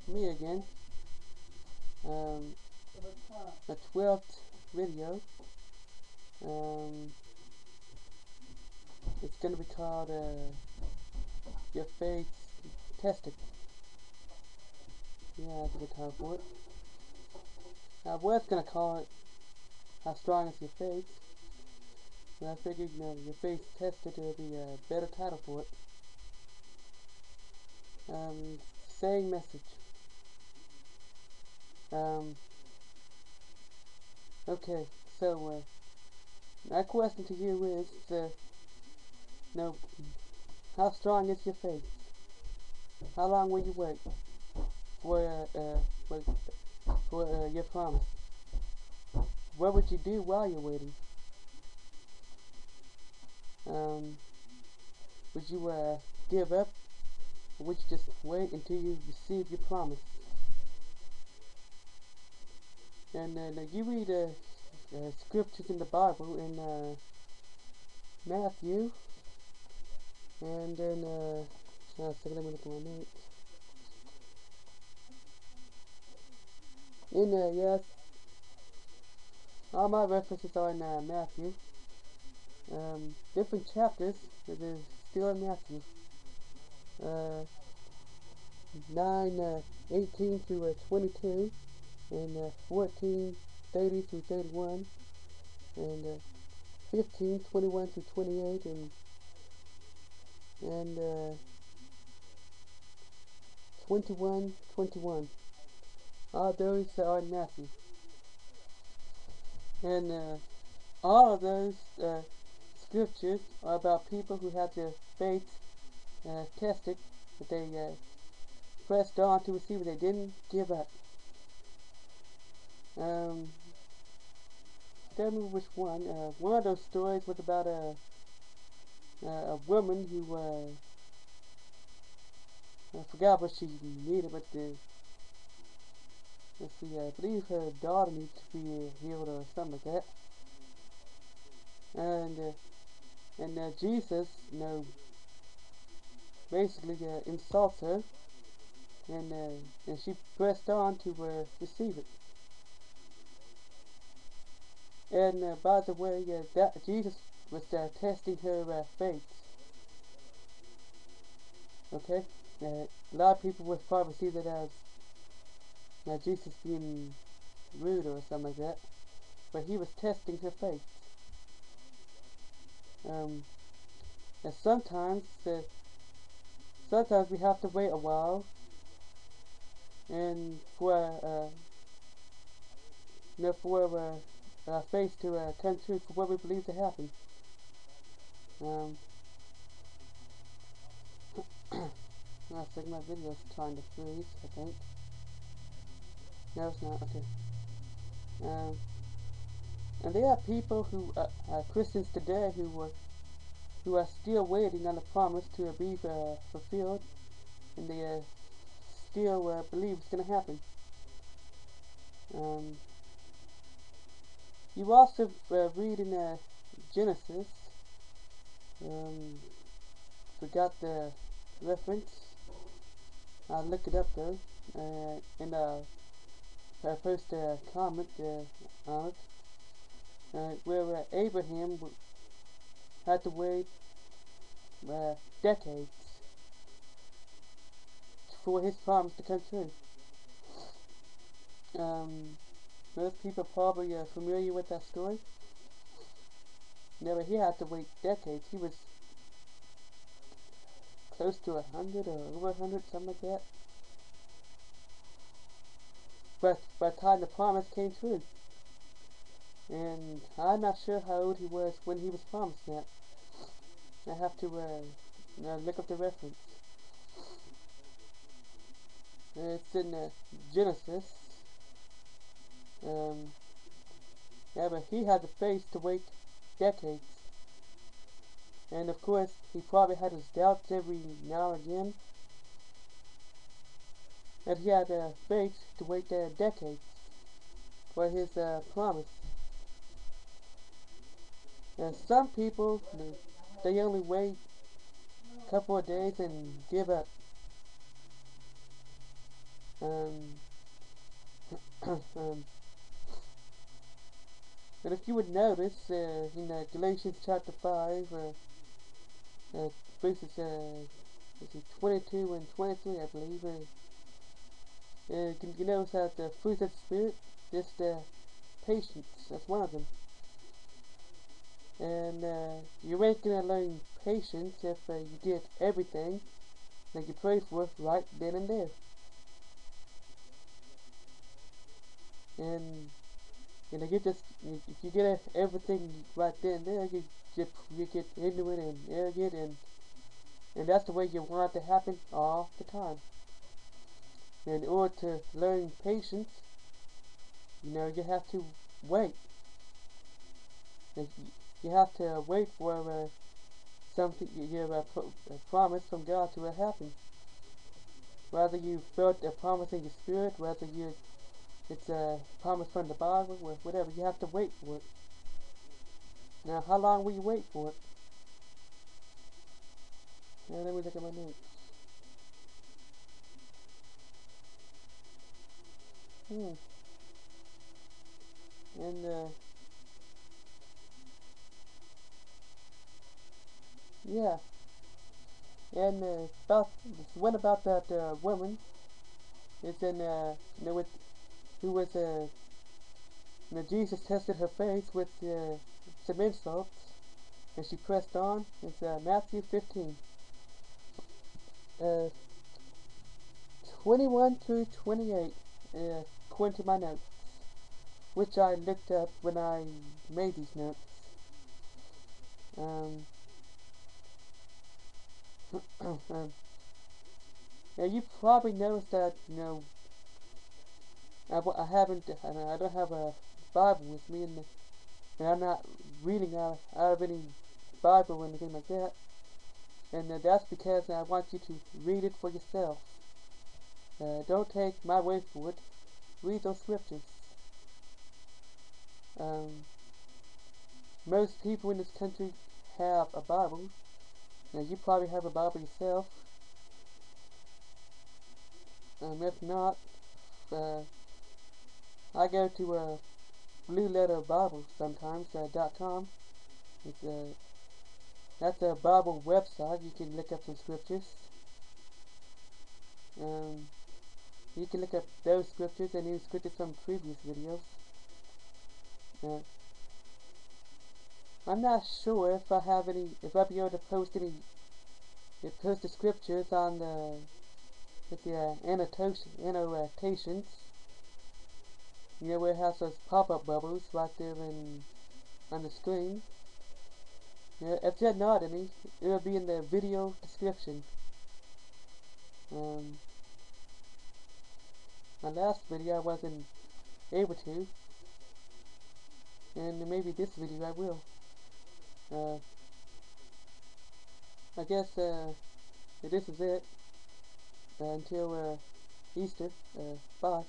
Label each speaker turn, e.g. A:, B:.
A: me again. The 12th video. It's going to be called Your Faith Tested. Yeah, that's a good title for it. I was going to call it How Strong Is Your Faith, but I figured, Your Faith Tested would be a better title for it. Same message. Okay, so my question to you is, how strong is your faith? How long will you wait for your promise? What would you do while you're waiting? Would you give up, or would you just wait until you receive your promise? And you read scriptures in the Bible in Matthew, and then let me look at my notes. Yes, all my references are in Matthew. Different chapters, but they're still in Matthew. 9:18 through 22, and 14:30 through 31, and 15:21 through 28, and 21:21. All those are in Matthew, and all of those scriptures are about people who had their faith tested, but they pressed on to receive it. They didn't give up. Don't remember which one. One of those stories was about a woman who I forgot what she needed, but let's see, I believe her daughter needs to be healed or something like that. And Jesus, basically insults her, and she pressed on to receive it. And by the way, that Jesus was testing her faith. Okay, a lot of people would probably see that as Jesus being rude or something like that, but he was testing her faith. And sometimes we have to wait a while, and for our faith to come true, for what we believe to happen. I think my video is trying to freeze, I think. No, it's not. Okay. And there are people who are Christians today who are still waiting on the promise to be fulfilled, and they still believe it's going to happen. You also read in Genesis. Forgot the reference. I'll look it up though, and I'll post a comment on it, where Abraham had to wait decades for his promise to come true. Most people are probably familiar with that story. But he had to wait decades. He was close to 100 or over 100, something like that. But by the time the promise came true, and I'm not sure how old he was when he was promised that. I have to look up the reference. It's in Genesis. Yeah, but he had the faith to wait decades. And of course, he probably had his doubts every now and again. And he had faith to wait decades for his promise. And some people, they only wait a couple of days and give up. Um, um, and if you would notice, in Galatians chapter 5, verses 22 and 23, I believe, you notice that the fruit of the Spirit, just patience, that's one of them. And you ain't gonna learn patience if you get everything that you pray for right then and there. And if you get everything right then and there, you get ignorant and arrogant, and that's the way you want it to happen all the time. And in order to learn patience, you have to wait. You have to wait for something, a promise from God to happen. Whether you felt a promise in your spirit, whether it's a promise from the Bible, or whatever, you have to wait for it. Now, how long will you wait for it? Now, let me look at my notes. And yeah, and about this one about that woman. It's in with who was Jesus tested her faith with some insults, and she pressed on. It's Matthew 15, uh, 21 through 28, according to my notes, which I looked up when I made these notes. Now you probably noticed that I haven't, and I don't have a Bible with me, and I'm not reading out of any Bible or anything like that. And that's because I want you to read it for yourself. Don't take my word for it. Read those scriptures. Most people in this country have a Bible. Now you probably have a Bible yourself. If not, I go to Blue Letter Bible sometimes .com. It's that's a Bible website. You can look up some scriptures. You can look up those scriptures and even scriptures from previous videos. I'm not sure if I'll be able to post the scriptures on with the annotations. Where it has those pop-up bubbles right there on the screen. If there's not any, it'll be in the video description. My last video I wasn't able to, and maybe this video I will. I guess this is it until Easter. Bye.